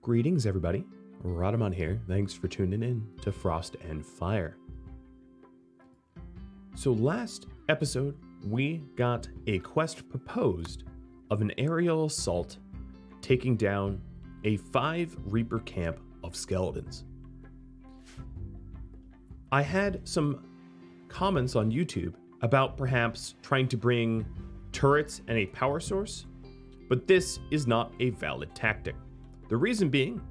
Greetings, everybody. Radaman here. Thanks for tuning in to Frost and Fire. So last episode, we got a quest proposed of an aerial assault taking down a 5 Reaper camp of skeletons. I had some comments on YouTube about perhaps trying to bring turrets and a power source, but this is not a valid tactic. The reason being,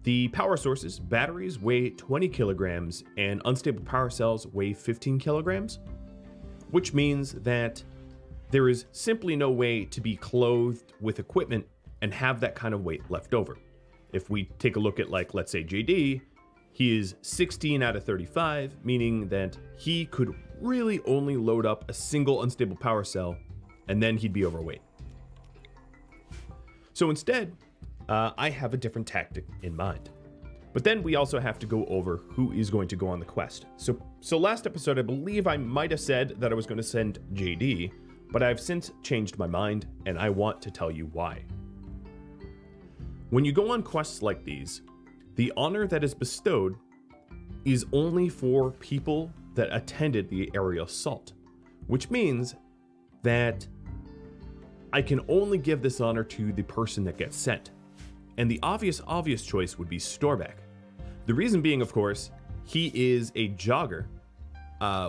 the power sources, batteries weigh 20 kilograms and unstable power cells weigh 15 kilograms, which means that there is simply no way to be clothed with equipment and have that kind of weight left over. If we take a look at, like, let's say JD, he is 16 out of 35, meaning that he could really only load up a single unstable power cell and then he'd be overweight. So instead, I have a different tactic in mind. But then we also have to go over who is going to go on the quest. So last episode, I believe I might have said that I was going to send JD, but I've since changed my mind and I want to tell you why. When you go on quests like these, the honor that is bestowed is only for people that attended the aerial assault, which means that I can only give this honor to the person that gets sent. And the obvious choice would be Storbeck. The reason being, of course, he is a jogger,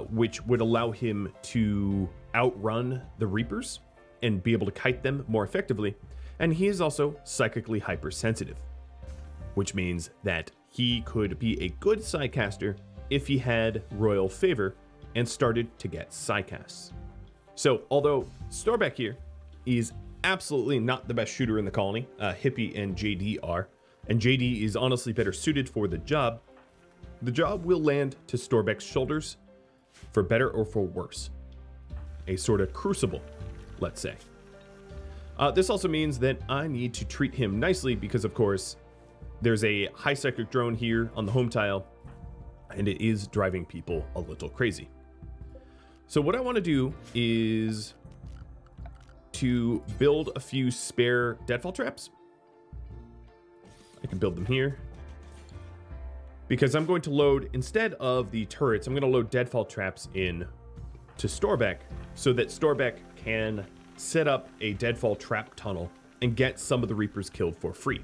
which would allow him to outrun the Reapers and be able to kite them more effectively. And he is also psychically hypersensitive, which means that he could be a good Psycaster if he had royal favor and started to get Psycasts. So although Storbeck here is absolutely not the best shooter in the colony, Hippie and JD are, and JD is honestly better suited for the job will land to Storbeck's shoulders, for better or for worse. A sort of crucible, let's say. This also means that I need to treat him nicely because, of course, there's a high cyclic drone here on the home tile, and it is driving people a little crazy. So what I want to do is to build a few spare deadfall traps. I can build them here because I'm going to load, instead of the turrets, I'm going to load deadfall traps in to Storbeck so that Storbeck can set up a deadfall trap tunnel and get some of the Reapers killed for free.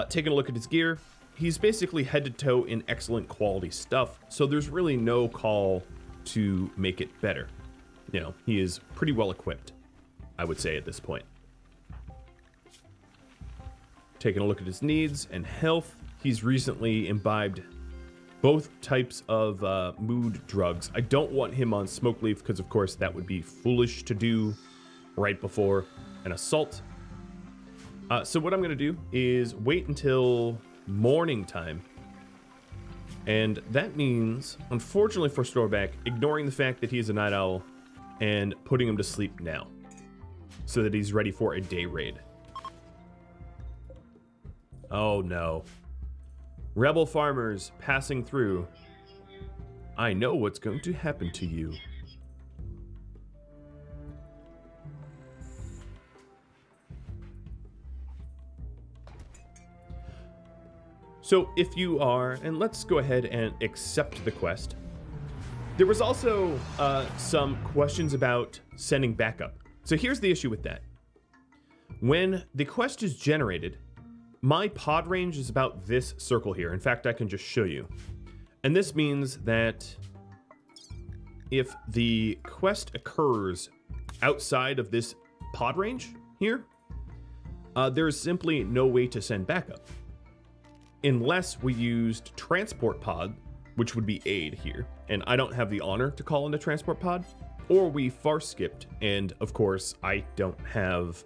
Taking a look at his gear, he's basically head to toe in excellent quality stuff, so there's really no call to make it better. You know, he is pretty well equipped, I would say, at this point. Taking a look at his needs and health, he's recently imbibed both types of mood drugs. I don't want him on smoke leaf because, of course, that would be foolish to do right before an assault. So what I'm going to do is wait until morning time. And that means, unfortunately for Storbeck, ignoring the fact that he's a night owl and putting him to sleep now, so that he's ready for a day raid. Oh no. Rebel farmers passing through. I know what's going to happen to you. So if you are, and let's go ahead and accept the quest. There was also some questions about sending backup. So here's the issue with that. When the quest is generated, my pod range is about this circle here. In fact, I can just show you. And this means that if the quest occurs outside of this pod range here, there is simply no way to send backup. Unless we used transport pod, which would be aid here. And I don't have the honor to call in a transport pod. Or we far skipped, and of course I don't have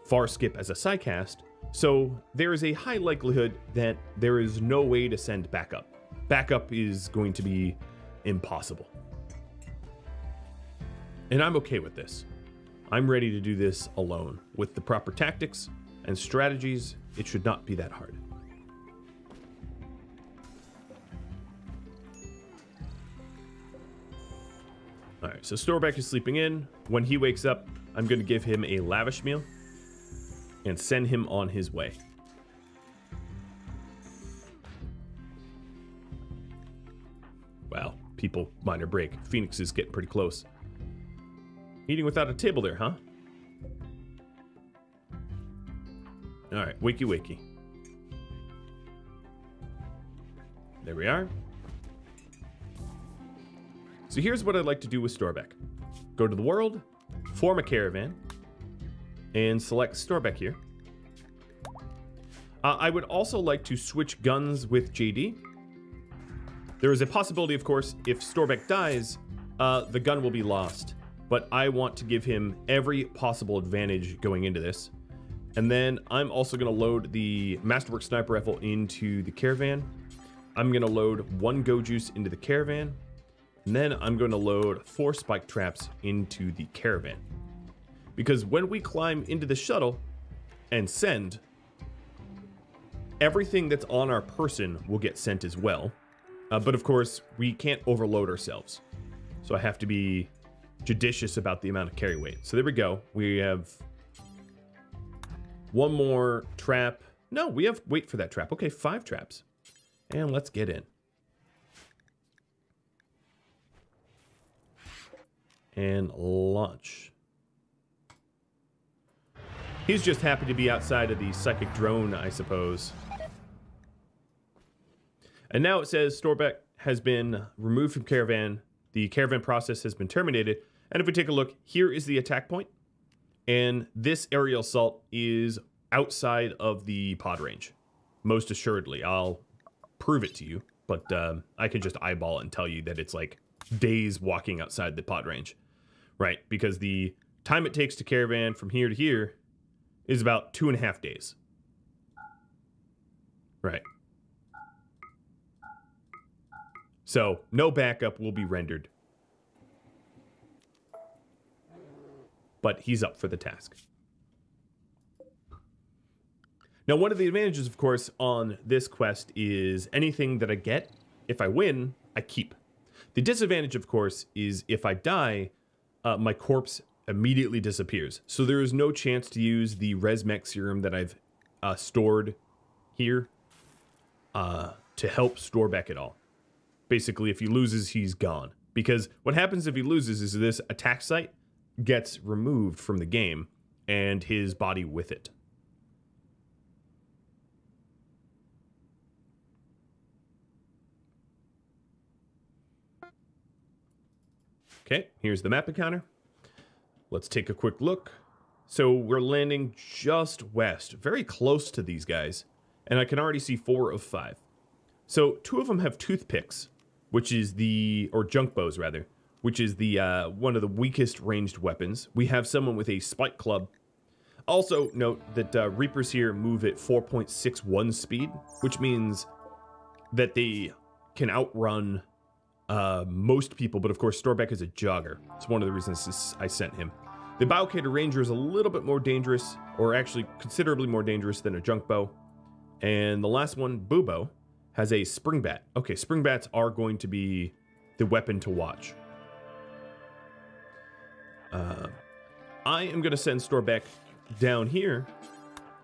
far skip as a Psycast, so there is a high likelihood that there is no way to send backup. Backup is going to be impossible. And I'm okay with this. I'm ready to do this alone. With the proper tactics and strategies, it should not be that hard. Alright, so Storbeck is sleeping in. When he wakes up, I'm going to give him a lavish meal and send him on his way. Wow, people, minor break. Phoenix is getting pretty close. Eating without a table there, huh? Alright, wakey wakey. There we are. So here's what I'd like to do with Storbeck. Go to the world, form a caravan, and select Storbeck here. I would also like to switch guns with JD. There is a possibility, of course, if Storbeck dies, the gun will be lost. But I want to give him every possible advantage going into this. And then I'm also going to load the Masterwork Sniper Rifle into the caravan. I'm going to load 1 Go Juice into the caravan. And then I'm going to load 4 Spike Traps into the caravan. Because when we climb into the shuttle and send, everything that's on our person will get sent as well. But of course, we can't overload ourselves. So I have to be judicious about the amount of carry weight. So there we go. We have 1 more trap. No, we have weight for that trap. Okay, 5 traps. And let's get in. And launch. He's just happy to be outside of the psychic drone, I suppose. And now it says Storbeck has been removed from caravan. The caravan process has been terminated. And if we take a look, here is the attack point. And this aerial assault is outside of the pod range. Most assuredly. I'll prove it to you. But I can just eyeball it and tell you that it's like days walking outside the pod range. Right? Because the time it takes to caravan from here to here is about 2.5 days. Right. So, no backup will be rendered. But he's up for the task. Now, one of the advantages, of course, on this quest is anything that I get, if I win, I keep. The disadvantage, of course, is if I die, my corpse immediately disappears. So there is no chance to use the Resmec serum that I've stored here to help Storbeck at all. Basically, if he loses, he's gone. Because what happens if he loses is this attack site gets removed from the game and his body with it. Okay, here's the map encounter. Let's take a quick look. So we're landing just west, very close to these guys, and I can already see 4 of 5. So 2 of them have toothpicks, which is the, or junk bows rather, which is the one of the weakest ranged weapons. We have someone with a spike club. Also note that Reapers here move at 4.61 speed, which means that they can outrun most people, but of course Storbeck is a jogger. It's one of the reasons I sent him. The Biocator Ranger is a little bit more dangerous, or actually considerably more dangerous than a junk bow. And the last one, Bubo, has a spring bat. Okay, spring bats are going to be the weapon to watch. I am going to send Storbeck down here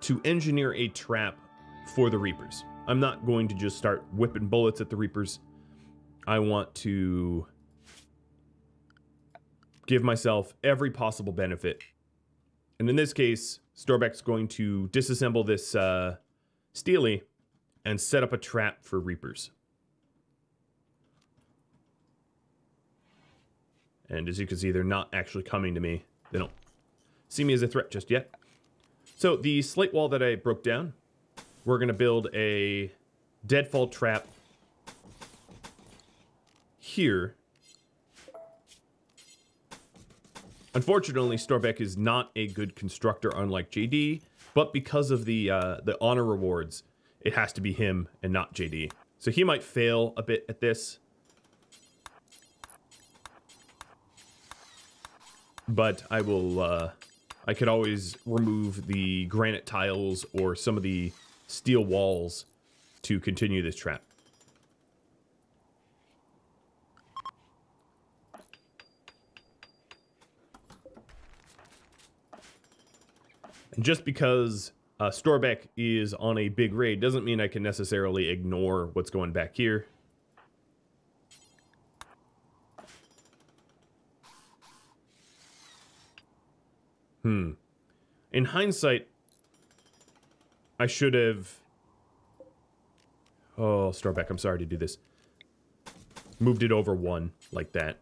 to engineer a trap for the Reapers. I'm not going to just start whipping bullets at the Reapers. I want to give myself every possible benefit. And in this case, Storbeck's going to disassemble this Steely and set up a trap for Reapers. And as you can see, they're not actually coming to me. They don't see me as a threat just yet. So the slate wall that I broke down, we're going to build a deadfall trap here. Unfortunately, Storbeck is not a good constructor, unlike JD, but because of the honor rewards, it has to be him and not JD. So he might fail a bit at this. But I will, I could always remove the granite tiles or some of the steel walls to continue this trap. And just because Storbeck is on a big raid doesn't mean I can necessarily ignore what's going back here. In hindsight, I should have... Oh, Starbeck, I'm sorry to do this. Moved it over 1, like that.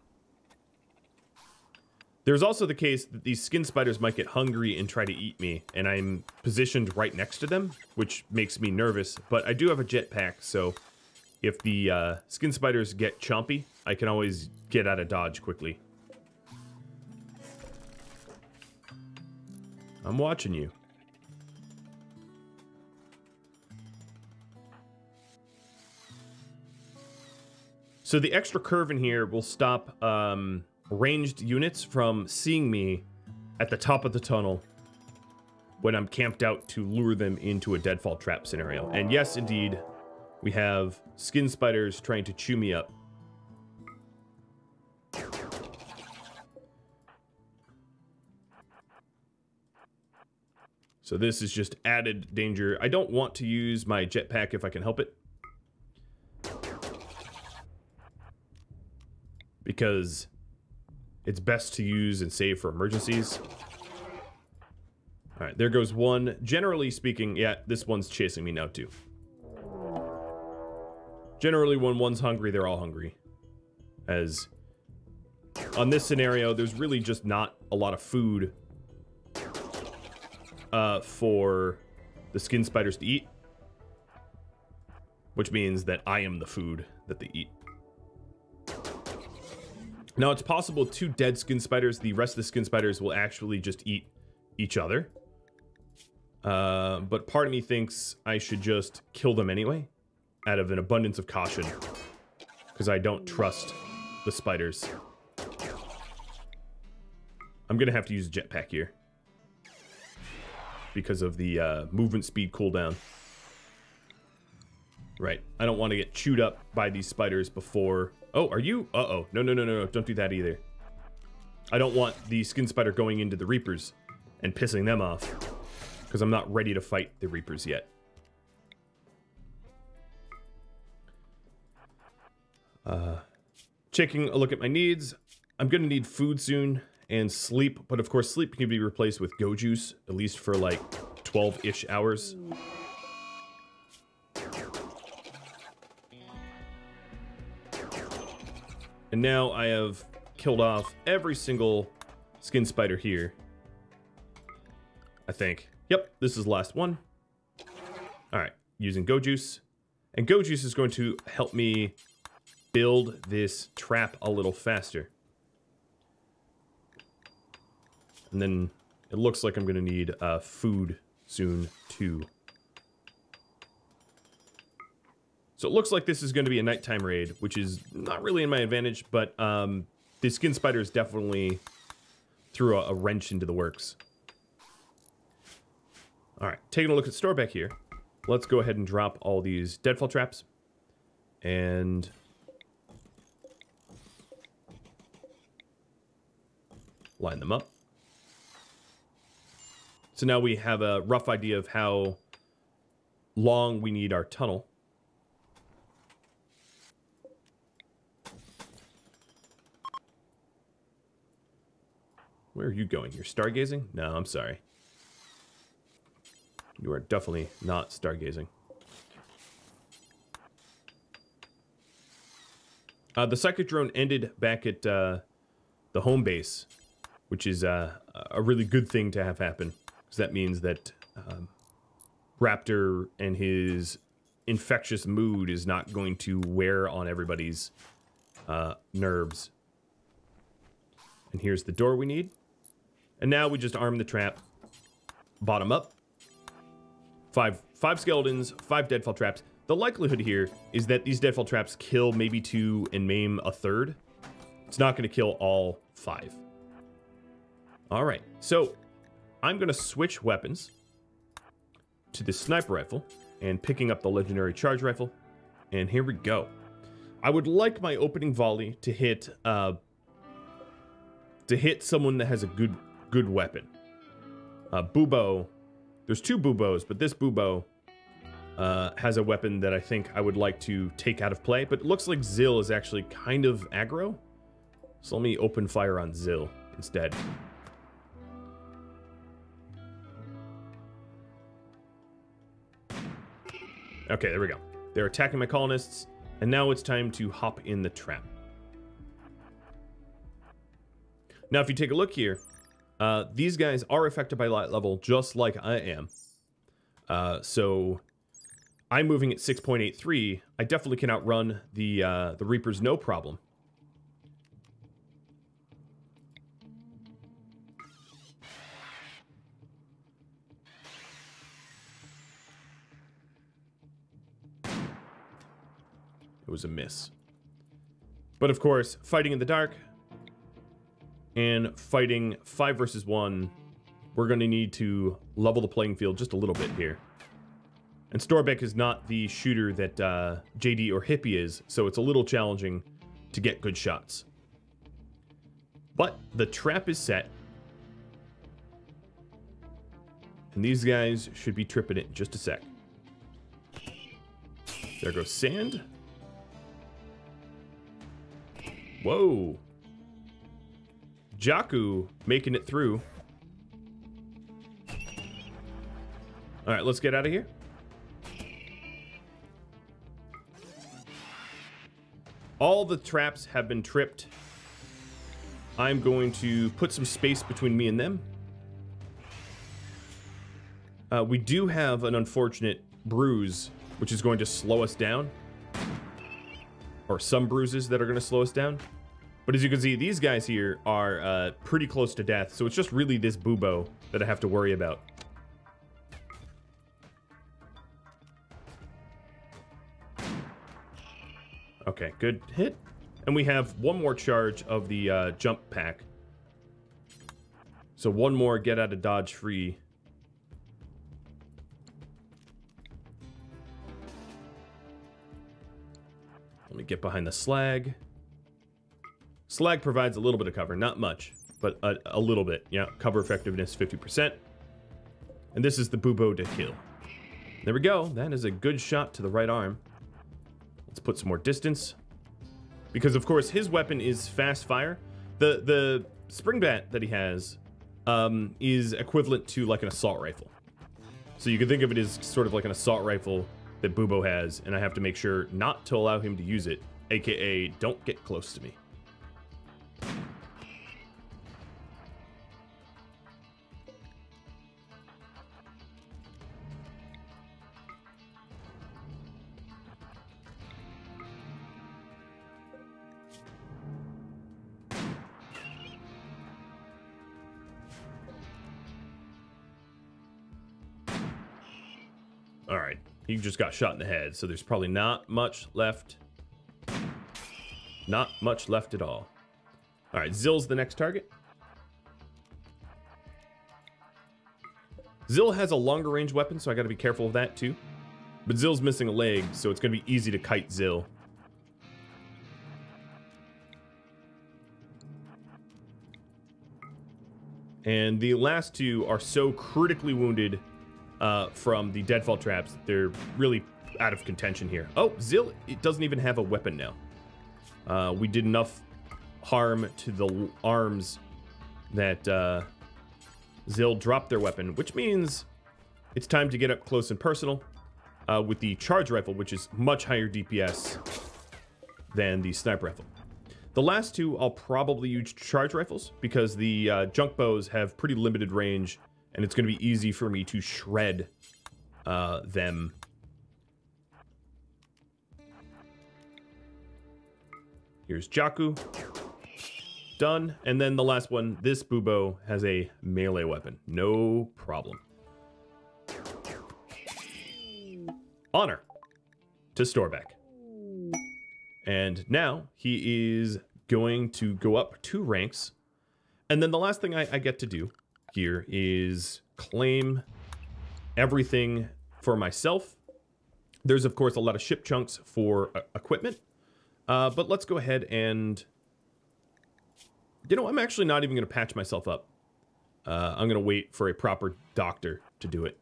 There's also the case that these skin spiders might get hungry and try to eat me, and I'm positioned right next to them, which makes me nervous, but I do have a jetpack, so if the skin spiders get chompy, I can always get out of dodge quickly. I'm watching you. So the extra curve in here will stop ranged units from seeing me at the top of the tunnel when I'm camped out to lure them into a deadfall trap scenario. And yes, indeed, we have skin spiders trying to chew me up. So this is just added danger. I don't want to use my jetpack if I can help it, because it's best to use and save for emergencies. All right, there goes one. Generally speaking, yeah, this one's chasing me now too. Generally, when one's hungry, they're all hungry. As on this scenario, there's really just not a lot of food for the skin spiders to eat, which means that I am the food that they eat. Now, it's possible 2 dead skin spiders, the rest of the skin spiders will actually just eat each other. But part of me thinks I should just kill them anyway, out of an abundance of caution, because I don't trust the spiders. I'm going to have to use a jetpack here, because of the movement speed cooldown. Right, I don't want to get chewed up by these spiders before... Oh, are you? Uh-oh. No, no, no, no, no. Don't do that either. I don't want the skin spider going into the Reapers and pissing them off, because I'm not ready to fight the Reapers yet. Taking a look at my needs. I'm going to need food soon and sleep, but of course sleep can be replaced with Go Juice, at least for like 12-ish hours. And now I have killed off every single skin spider here, I think. Yep, this is the last one. All right, using Go Juice. And Go Juice is going to help me build this trap a little faster. And then it looks like I'm going to need food soon, too. So it looks like this is going to be a nighttime raid, which is not really in my advantage, but the skin spiders definitely threw a wrench into the works. All right, taking a look at Storbeck here. Let's go ahead and drop all these deadfall traps. And... line them up. So now we have a rough idea of how long we need our tunnel. Where are you going? You're stargazing? No, I'm sorry. You are definitely not stargazing. The psychic drone ended back at the home base, which is a really good thing to have happen, because that means that Raptor and his infectious mood is not going to wear on everybody's nerves. And here's the door we need. And now we just arm the trap, bottom up. Five skeletons, 5 deadfall traps. The likelihood here is that these deadfall traps kill maybe 2 and maim a 3rd. It's not going to kill all 5. All right, so I'm going to switch weapons to the sniper rifle and picking up the legendary charge rifle. And here we go. I would like my opening volley to hit someone that has a good weapon. Bubo, there's 2 Bubos, but this Bubo has a weapon that I think I would like to take out of play, but it looks like Zill is actually kind of aggro. So let me open fire on Zill instead. Okay, there we go. They're attacking my colonists, and now it's time to hop in the trap. Now, if you take a look here, these guys are affected by light level, just like I am. So I'm moving at 6.83. I definitely can outrun the Reapers, no problem. It was a miss. But of course, fighting in the dark and fighting 5 versus 1, we're going to need to level the playing field just a little bit here. And Storbeck is not the shooter that JD or Hippie is, so it's a little challenging to get good shots. But the trap is set. And these guys should be tripping it in just a sec. There goes Sand. Whoa. Jakku making it through. All right, let's get out of here. All the traps have been tripped. I'm going to put some space between me and them. We do have an unfortunate bruise, which is going to slow us down. Or some bruises that are going to slow us down. But as you can see, these guys here are pretty close to death, so it's just really this Bubo that I have to worry about. Okay, good hit. And we have one more charge of the jump pack. So one more get out of dodge free. Let me get behind the slag. Slag provides a little bit of cover, not much, but a little bit. Yeah, cover effectiveness 50%. And this is the Bubo to kill. There we go. That is a good shot to the right arm. Let's put some more distance. Because, of course, his weapon is fast fire. The springbat that he has is equivalent to like an assault rifle. So you can think of it as sort of like an assault rifle that Bubo has, and I have to make sure not to allow him to use it, aka don't get close to me. All right, he just got shot in the head, so there's probably not much left. Not much left at all. All right, Zill's the next target. Zill has a longer range weapon, so I got to be careful of that too. But Zill's missing a leg, so it's going to be easy to kite Zill. And the last two are so critically wounded from the deadfall traps, they're really out of contention here. Oh, Zill, it doesn't even have a weapon now. We did enough harm to the arms that Zill dropped their weapon, which means it's time to get up close and personal with the charge rifle, which is much higher DPS than the sniper rifle. The last two, I'll probably use charge rifles because the junk bows have pretty limited range, and it's going to be easy for me to shred them. Here's Jakku. Done. And then the last one, this Bubo has a melee weapon. No problem. Honor to Storbeck. And now he is going to go up 2 ranks. And then the last thing I get to do here is claim everything for myself. There's, of course, a lot of ship chunks for equipment. But let's go ahead and... You know, I'm actually not even going to patch myself up. I'm going to wait for a proper doctor to do it.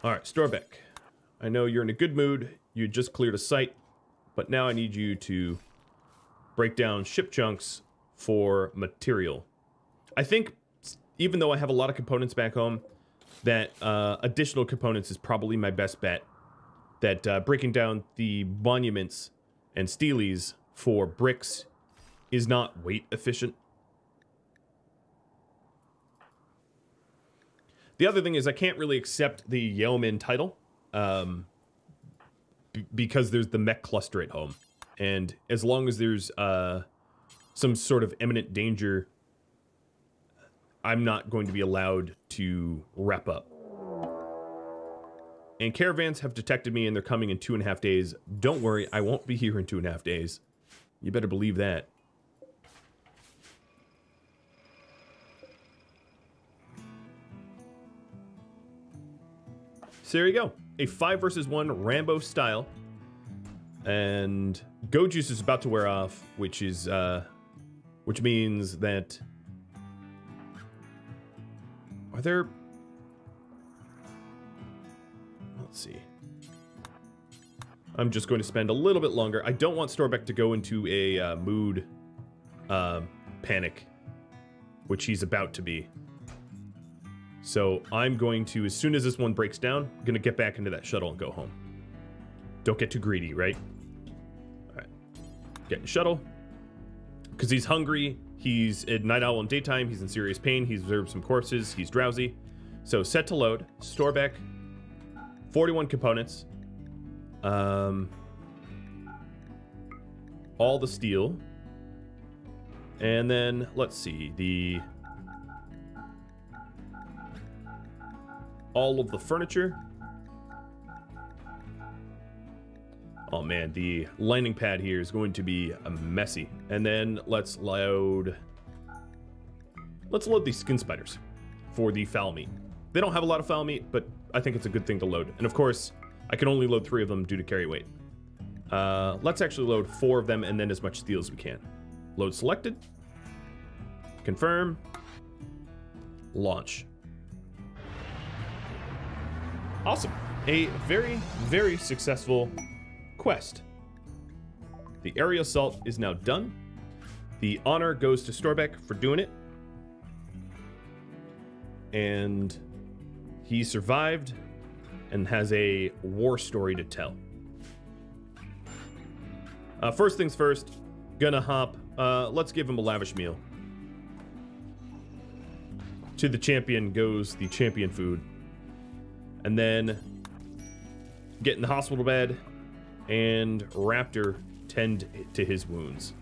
All right, Storbeck. I know you're in a good mood. You just cleared a site, but now I need you to break down ship chunks for material. I think, even though I have a lot of components back home, that additional components is probably my best bet. That breaking down the monuments and steles for bricks is not weight efficient. The other thing is I can't really accept the Yeoman title because there's the mech cluster at home. And as long as there's some sort of imminent danger, I'm not going to be allowed to wrap up. And caravans have detected me and they're coming in 2.5 days. Don't worry, I won't be here in 2.5 days. You better believe that. So there you go. A 5 versus 1 Rambo style. And Go Juice is about to wear off, which means that... Are there... Let's see. I'm just going to spend a little bit longer. I don't want Storbeck to go into a mood panic, which he's about to be. So I'm going to, as soon as this one breaks down, I'm going to get back into that shuttle and go home. Don't get too greedy, right? All right. Get in the shuttle. Because he's hungry. He's at night owl in daytime. He's in serious pain. He's observed some corpses. He's drowsy. So set to load. Storbeck. 41 components. All the steel. And then, let's see, all of the furniture. Oh man, the landing pad here is going to be messy. And then let's load these skin spiders for the foul meat. They don't have a lot of foul meat, but I think it's a good thing to load. And of course, I can only load 3 of them due to carry weight. Let's actually load 4 of them and then as much steel as we can. Load selected. Confirm. Launch. Awesome. A very, very successful quest. The area assault is now done. The honor goes to Storbeck for doing it. And he survived and has a war story to tell. First things first, gonna hop, let's give him a lavish meal. To the champion goes the champion food. And then get in the hospital bed and Raptor tend to his wounds.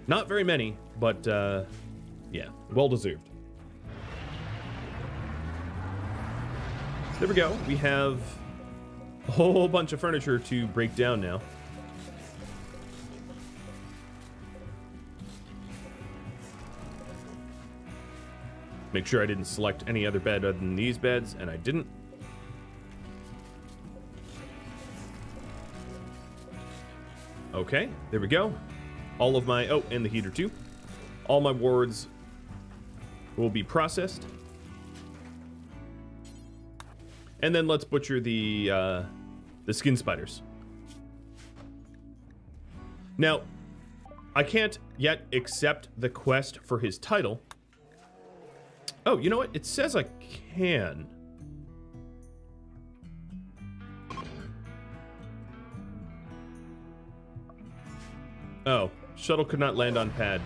Not very many, but yeah, well deserved. So there we go. We have a whole bunch of furniture to break down now. Make sure I didn't select any other bed other than these beds, and I didn't. Okay, there we go. All of my, oh, and the heater too. All my wards will be processed. And then let's butcher the skin spiders. Now, I can't yet accept the quest for his title. Oh, you know what? It says I can. Oh, shuttle could not land on pad.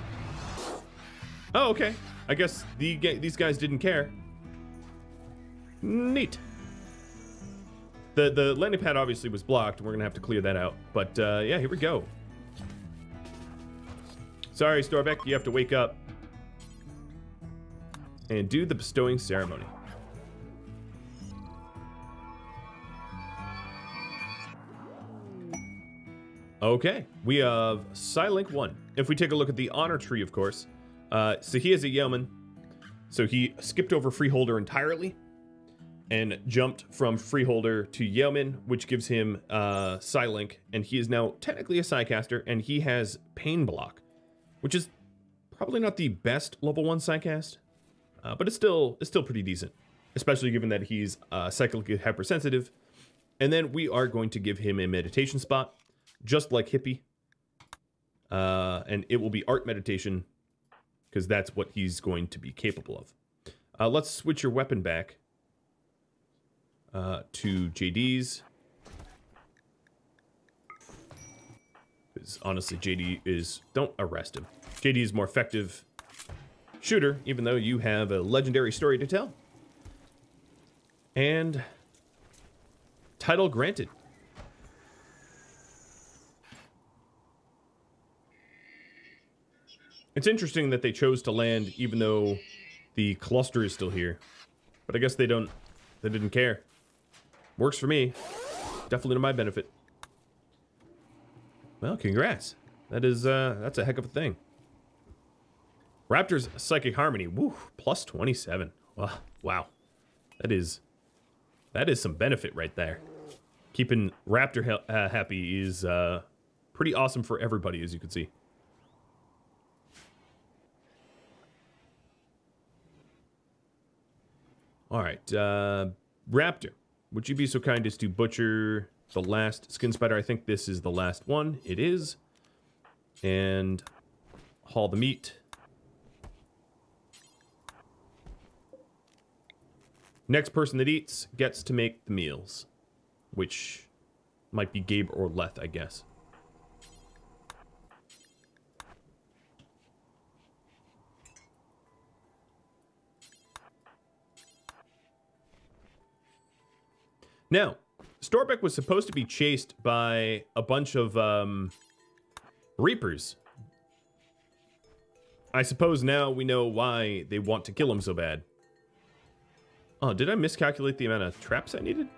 Oh, okay. I guess these guys didn't care. Neat. The landing pad obviously was blocked, and we're gonna have to clear that out. But yeah, here we go. Sorry, Storbeck, you have to wake up and do the bestowing ceremony. Okay, we have Psylink 1. If we take a look at the honor tree, of course, so he is a yeoman, so he skipped over freeholder entirely and jumped from freeholder to yeoman, which gives him Psylink, and he is now technically a Psycaster, and he has Pain Block, which is probably not the best level 1 Psycast, but it's still pretty decent, especially given that he's cyclically hypersensitive. And then we are going to give him a meditation spot, just like Hippie. And it will be art meditation, because that's what he's going to be capable of. Let's switch your weapon back to JD's. Because honestly, JD is... Don't arrest him. JD is more effective shooter, even though you have a legendary story to tell. And title granted. It's interesting that they chose to land even though the cluster is still here. But I guess they didn't care. Works for me. Definitely to my benefit. Well, congrats. That's a heck of a thing. Raptor's Psychic Harmony. Woo, plus 27. Wow. That is some benefit right there. Keeping Raptor happy is pretty awesome for everybody, as you can see. All right, Raptor, would you be so kind as to butcher the last skin spider? I think this is the last one. It is. And haul the meat. Next person that eats gets to make the meals, which might be Gabe or Leth, I guess. Now, Storbeck was supposed to be chased by a bunch of Reapers. I suppose now we know why they want to kill him so bad. Oh, did I miscalculate the amount of traps I needed?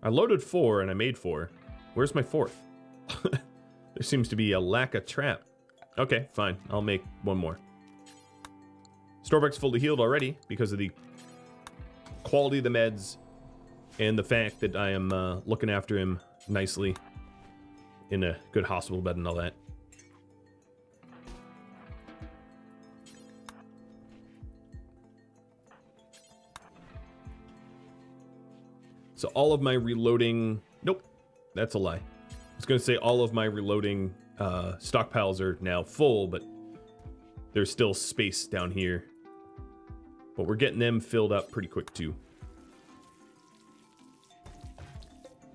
I loaded 4 and I made 4. Where's my 4th? There seems to be a lack of trap. Okay, fine. I'll make 1 more. Storbeck's fully healed already because of the quality of the meds and the fact that I am looking after him nicely in a good hospital bed and all that. So all of my reloading... Nope, that's a lie. I was going to say all of my reloading stockpiles are now full, but there's still space down here. But we're getting them filled up pretty quick too.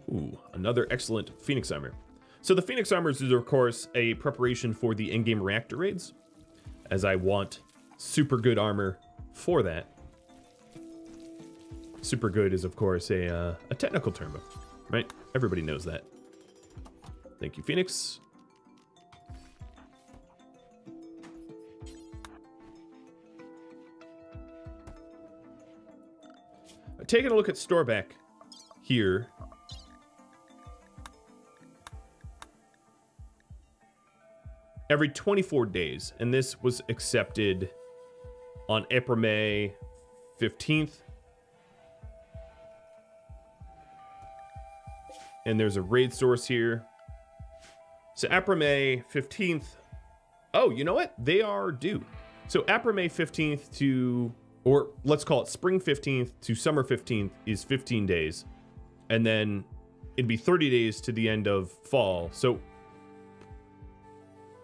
Ooh, another excellent Phoenix Armor. So the Phoenix Armor is, of course, a preparation for the endgame reactor raids, as I want super good armor for that. Super good is, of course, a technical term, right? Everybody knows that. Thank you, Phoenix. Taking a look at Storbeck here. Every 24 days, and this was accepted on April, May 15th. And there's a raid source here. So April, May 15th. Oh, you know what? They are due. So April, May 15th to, or let's call it spring 15th to summer 15th is 15 days. And then it'd be 30 days to the end of fall. So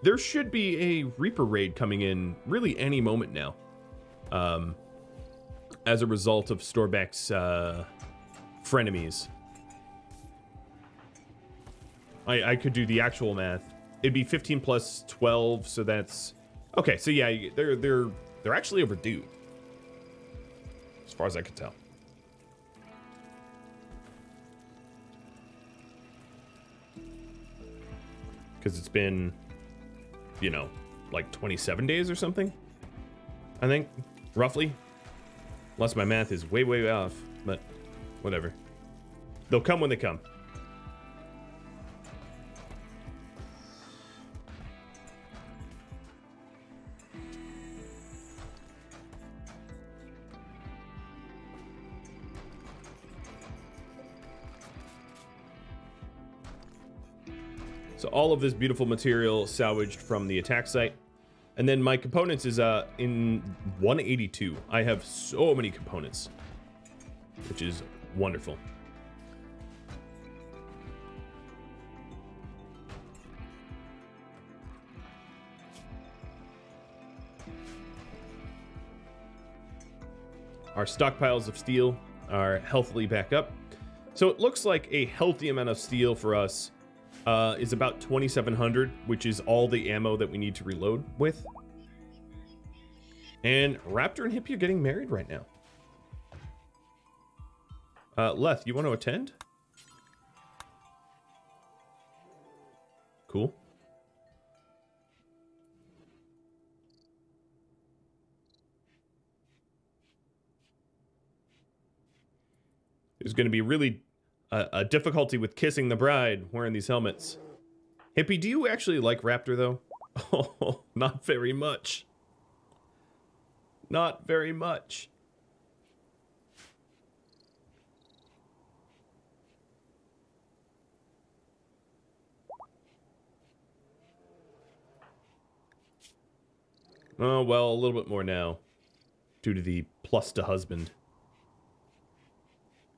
there should be a Reaper raid coming in really any moment now. As a result of Storbeck's frenemies. I could do the actual math. It'd be 15 plus 12, so that's... Okay, so yeah, they're actually overdue. As far as I could tell. Because it's been, you know, like 27 days or something? I think, roughly. Unless my math is way, way off, but whatever. They'll come when they come. So all of this beautiful material salvaged from the attack site. And then my components is in 182. I have so many components, which is wonderful. Our stockpiles of steel are healthily back up. So it looks like a healthy amount of steel for us is about 2,700, which is all the ammo that we need to reload with. And Raptor and Hippie are getting married right now. Leth, you want to attend? Cool. There's going to be really a difficulty with kissing the bride wearing these helmets. Hippie, do you actually like Raptor, though? Oh, not very much. Not very much. Oh, well, a little bit more now, due to the plus to husband.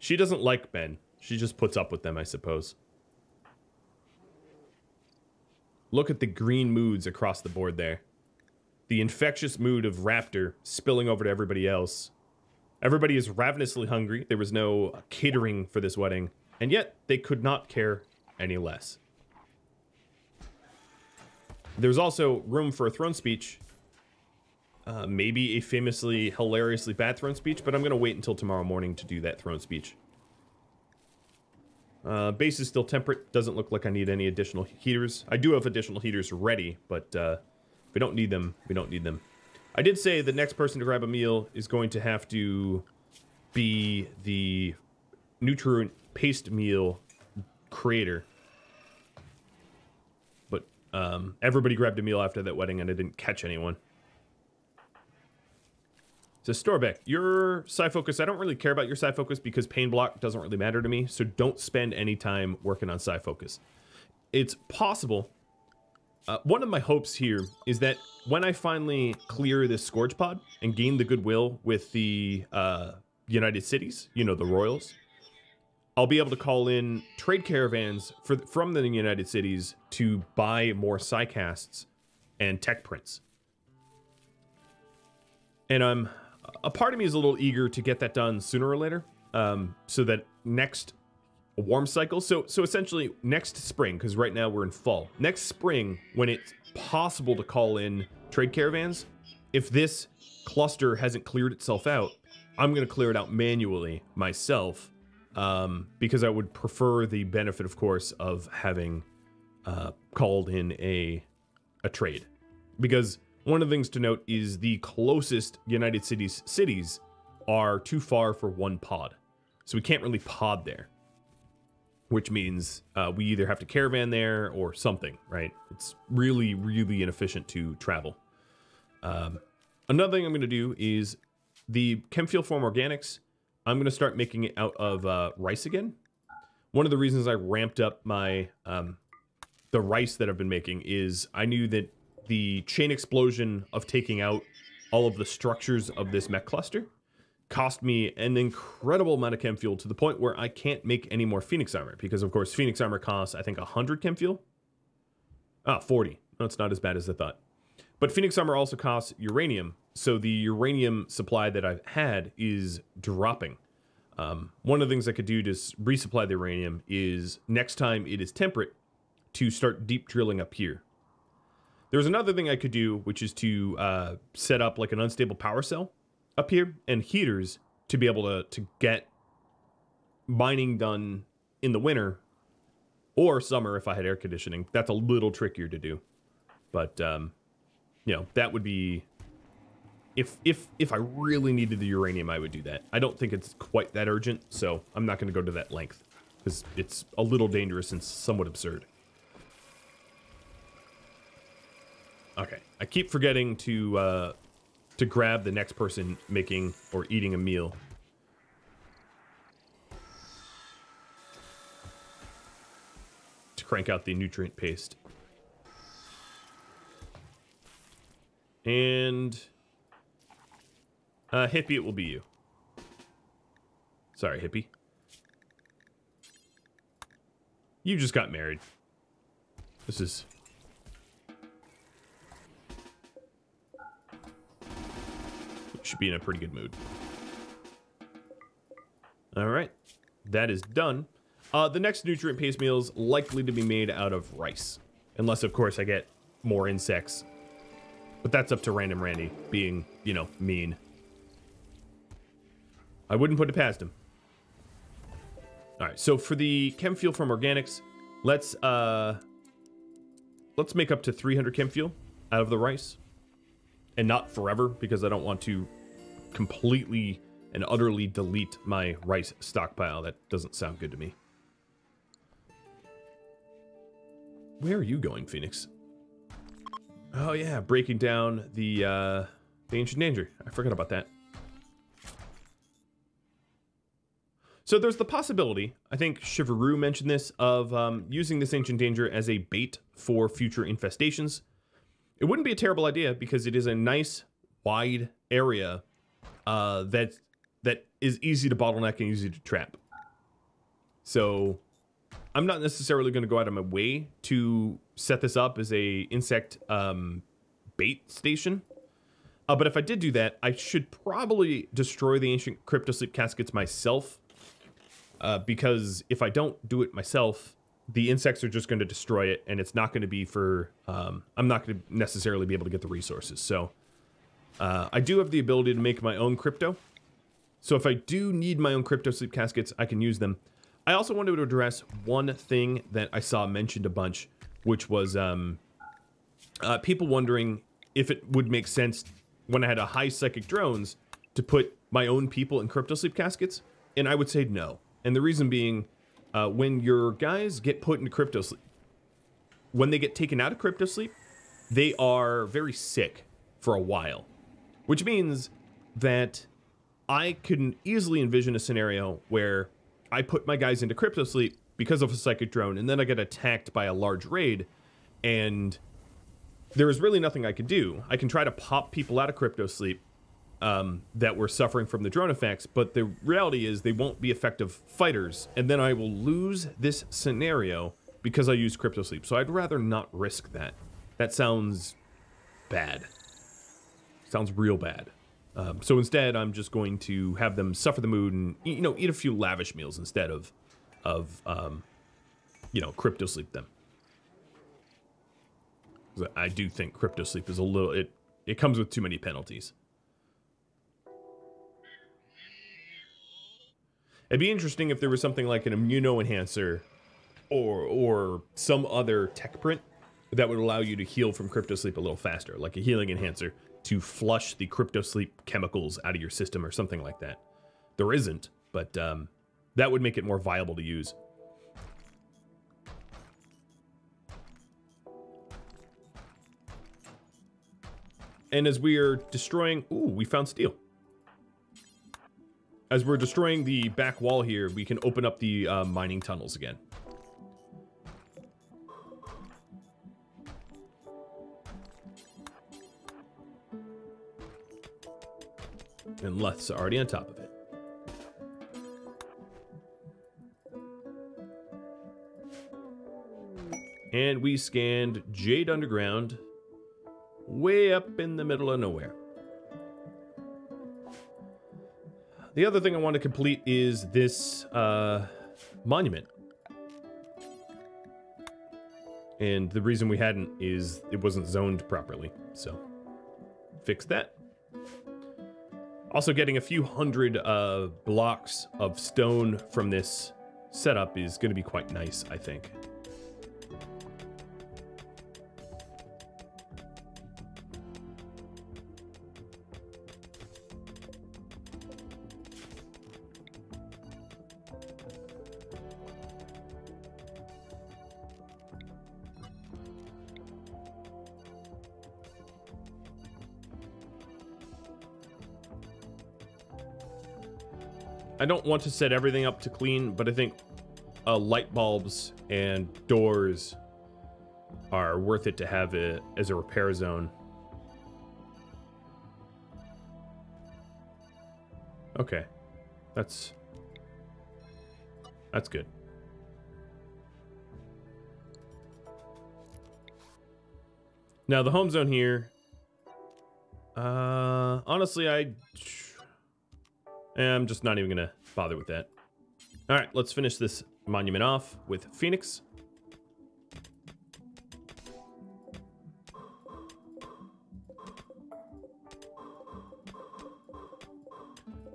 She doesn't like men. She just puts up with them, I suppose. Look at the green moods across the board there. The infectious mood of Raptor spilling over to everybody else. Everybody is ravenously hungry. There was no catering for this wedding, and yet they could not care any less. There's also room for a throne speech. Maybe a famously, hilariously bad throne speech, but I'm going to wait until tomorrow morning to do that throne speech. Base is still temperate. Doesn't look like I need any additional heaters. I do have additional heaters ready, but if we don't need them, we don't need them. I did say the next person to grab a meal is going to have to be the nutrient paste meal creator. But everybody grabbed a meal after that wedding, and I didn't catch anyone. So Storbeck, your side focus, I don't really care about your side focus because pain block doesn't really matter to me, so don't spend any time working on side focus. It's possible. One of my hopes here is that when I finally clear this Scourge Pod and gain the goodwill with the United Cities, you know, the Royals, I'll be able to call in trade caravans from the United Cities to buy more Psycasts and tech prints. And a part of me is a little eager to get that done sooner or later, so that next warm cycle, so essentially next spring, because right now we're in fall. Next spring, when it's possible to call in trade caravans, if this cluster hasn't cleared itself out, I'm going to clear it out manually myself, because I would prefer the benefit, of course, of having called in a trade. Because one of the things to note is the closest United cities are too far for one pod. So we can't really pod there. Which means we either have to caravan there or something, right? It's really, really inefficient to travel. Another thing I'm going to do is the Chemfuel Form Organics, I'm going to start making it out of rice again. One of the reasons I ramped up my the rice that I've been making is I knew that the chain explosion of taking out all of the structures of this mech cluster cost me an incredible amount of chem fuel to the point where I can't make any more Phoenix Armor because, of course, Phoenix Armor costs, I think, 100 chem fuel. 40. No, it's not as bad as I thought. But Phoenix Armor also costs uranium, so the uranium supply that I've had is dropping. One of the things I could do to resupply the uranium is, next time it is temperate, to start deep drilling up here. There's another thing I could do, which is to set up like an unstable power cell up here and heaters to be able to get mining done in the winter or summer if I had air conditioning. That's a little trickier to do, but you know, that would be if I really needed the uranium, I would do that. I don't think it's quite that urgent, so I'm not going to go to that length because it's a little dangerous and somewhat absurd. Okay, I keep forgetting to grab the next person making or eating a meal. To crank out the nutrient paste. And Hippie, it will be you. Sorry, Hippie. You just got married. This is... should be in a pretty good mood. All right, that is done. The next nutrient paste meal is likely to be made out of rice. Unless, of course, I get more insects. But that's up to Random Randy being, you know, mean. I wouldn't put it past him. All right, so for the chem fuel from organics, let's make up to 300 chem fuel out of the rice. And not forever, because I don't want to completely and utterly delete my rice stockpile. That doesn't sound good to me. Where are you going, Phoenix? Oh yeah, breaking down the Ancient Danger. I forgot about that. So there's the possibility, I think Shiveru mentioned this, of using this Ancient Danger as a bait for future infestations. It wouldn't be a terrible idea because it is a nice, wide area that is easy to bottleneck and easy to trap. So I'm not necessarily going to go out of my way to set this up as a insect bait station. But if I did do that, I should probably destroy the ancient cryptosleep caskets myself. Because if I don't do it myself, the insects are just going to destroy it, and it's not going to be for... I'm not going to necessarily be able to get the resources. So I do have the ability to make my own crypto. So if I do need my own cryptosleep caskets, I can use them. I also wanted to address one thing that I saw mentioned a bunch, which was people wondering if it would make sense when I had a high psychic drones to put my own people in cryptosleep caskets, and I would say no. And the reason being, when your guys get put into cryptosleep, when they get taken out of cryptosleep, they are very sick for a while, which means that I can easily envision a scenario where I put my guys into cryptosleep because of a psychic drone, and then I get attacked by a large raid, and there is really nothing I can do. I can try to pop people out of cryptosleep that were suffering from the drone effects, but the reality is they won't be effective fighters, and then I will lose this scenario because I use cryptosleep. So I'd rather not risk that. That sounds bad. Sounds real bad. So instead, I'm just going to have them suffer the mood and eat a few lavish meals instead of cryptosleep them. I do think cryptosleep is a little it comes with too many penalties. It'd be interesting if there was something like an immuno enhancer or some other tech print that would allow you to heal from cryptosleep a little faster, like a healing enhancer to flush the cryptosleep chemicals out of your system or something like that. There isn't, but that would make it more viable to use. And as we are destroying... Ooh, we found steel. As we're destroying the back wall here, we can open up the mining tunnels again. And Leth's already on top of it. And we scanned Jade Underground, way up in the middle of nowhere. The other thing I want to complete is this monument. And the reason we hadn't is it wasn't zoned properly. So, fix that. Also, getting a few hundred blocks of stone from this setup is going to be quite nice, I think. I don't want to set everything up to clean, but I think light bulbs and doors are worth it to have it as a repair zone. Okay, that's good. Now the home zone here, honestly, I'm just not even gonna bother with that. All right, let's finish this monument off with Phoenix.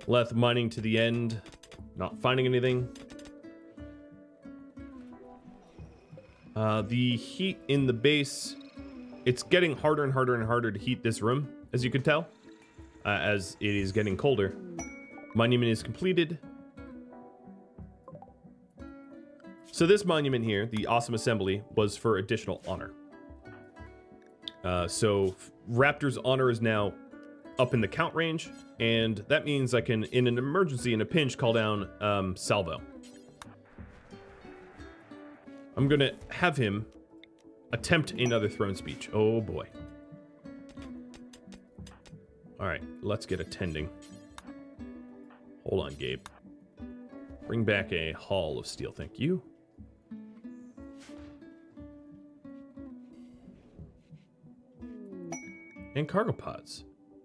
Leth mining to the end, not finding anything. The heat in the base, it's getting harder and harder and harder to heat this room, as you can tell, as it is getting colder. Monument is completed. So this monument here, the Awesome Assembly, was for additional honor. So Raptor's honor is now up in the count range, and that means I can, in an emergency, in a pinch, call down Salvo. I'm gonna have him attempt another throne speech. Oh boy. Alright, let's get attending. Hold on, Gabe. Bring back a Hall of Steel, thank you. And cargo pods.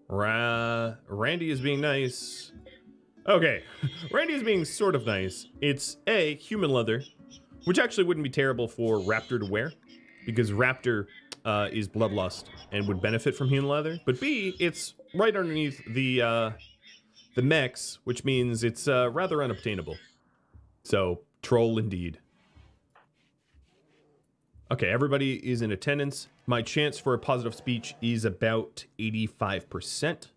Randy is being nice. Okay, Randy is being sort of nice. It's A, human leather, which actually wouldn't be terrible for Raptor to wear, because Raptor is bloodlust and would benefit from human leather. But B, it's right underneath the mechs, which means it's rather unobtainable. So, troll indeed. Okay, everybody is in attendance. My chance for a positive speech is about 85%.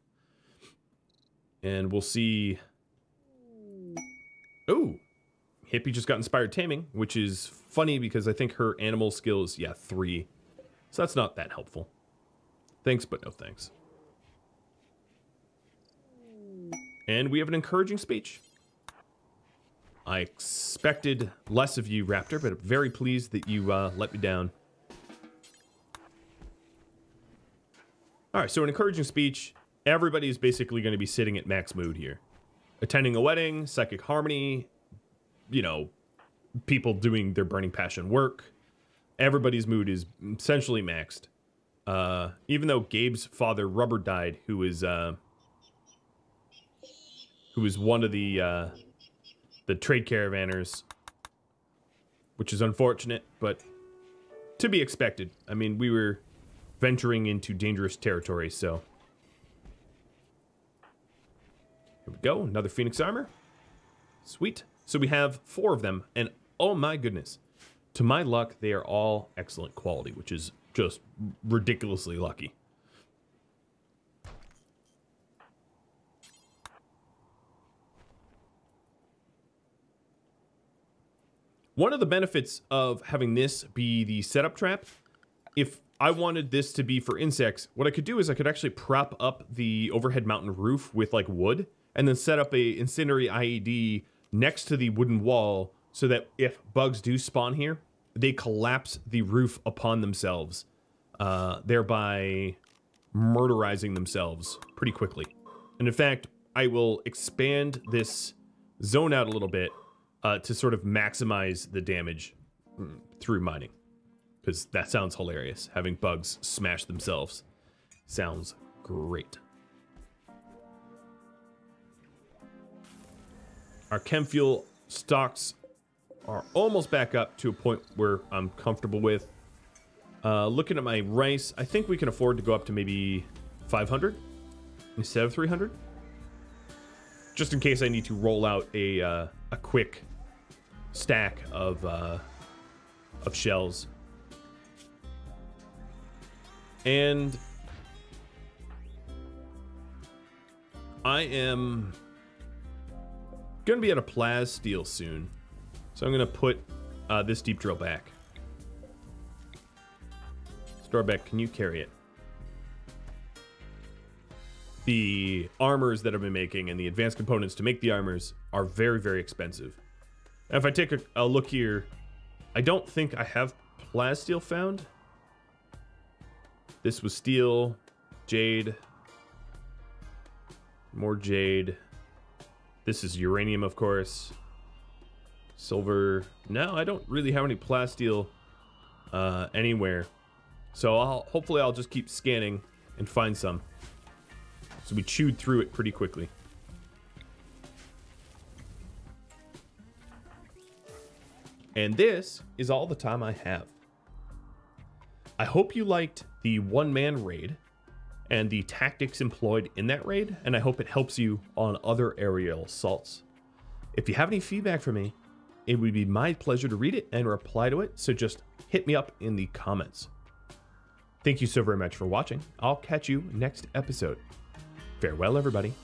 And we'll see. Ooh, Hippie just got inspired taming, which is funny because I think her animal skill is, 3. So that's not that helpful. Thanks, but no thanks. And we have an encouraging speech. I expected less of you, Raptor, but I'm very pleased that you let me down. All right, so an encouraging speech. Everybody is basically going to be sitting at max mood here. Attending a wedding, psychic harmony, you know, people doing their burning passion work. Everybody's mood is essentially maxed. Even though Gabe's father, Rubber, died, who is one of the trade caravanners, which is unfortunate, but to be expected. I mean, we were venturing into dangerous territory, so. Here we go, another Phoenix armor. Sweet. So we have 4 of them, and oh my goodness. To my luck, they are all excellent quality, which is just ridiculously lucky. One of the benefits of having this be the setup trap, if I wanted this to be for insects, what I could do is I could actually prop up the overhead mountain roof with like wood and then set up a incendiary IED next to the wooden wall so that if bugs do spawn here, they collapse the roof upon themselves, thereby murderizing themselves pretty quickly. And in fact, I will expand this zone out a little bit to sort of maximize the damage through mining. Because that sounds hilarious. Having bugs smash themselves sounds great. Our chem fuel stocks are almost back up to a point where I'm comfortable with. Looking at my rice, I think we can afford to go up to maybe 500 instead of 300. Just in case I need to roll out a quick stack of shells. And I am going to be at a Plaz Steel soon. So I'm going to put this deep drill back. Starbeck, can you carry it? The armors that I've been making and the advanced components to make the armors are very, very expensive. And if I take a look here, I don't think I have Plaz Steel found. This was steel, jade, more jade. This is uranium, of course. Silver. No, I don't really have any plasteel anywhere. So hopefully I'll just keep scanning and find some. So we chewed through it pretty quickly. And this is all the time I have. I hope you liked the one-man raid and the tactics employed in that raid, and I hope it helps you on other aerial assaults. If you have any feedback for me, it would be my pleasure to read it and reply to it, so just hit me up in the comments. Thank you so very much for watching. I'll catch you next episode. Farewell, everybody.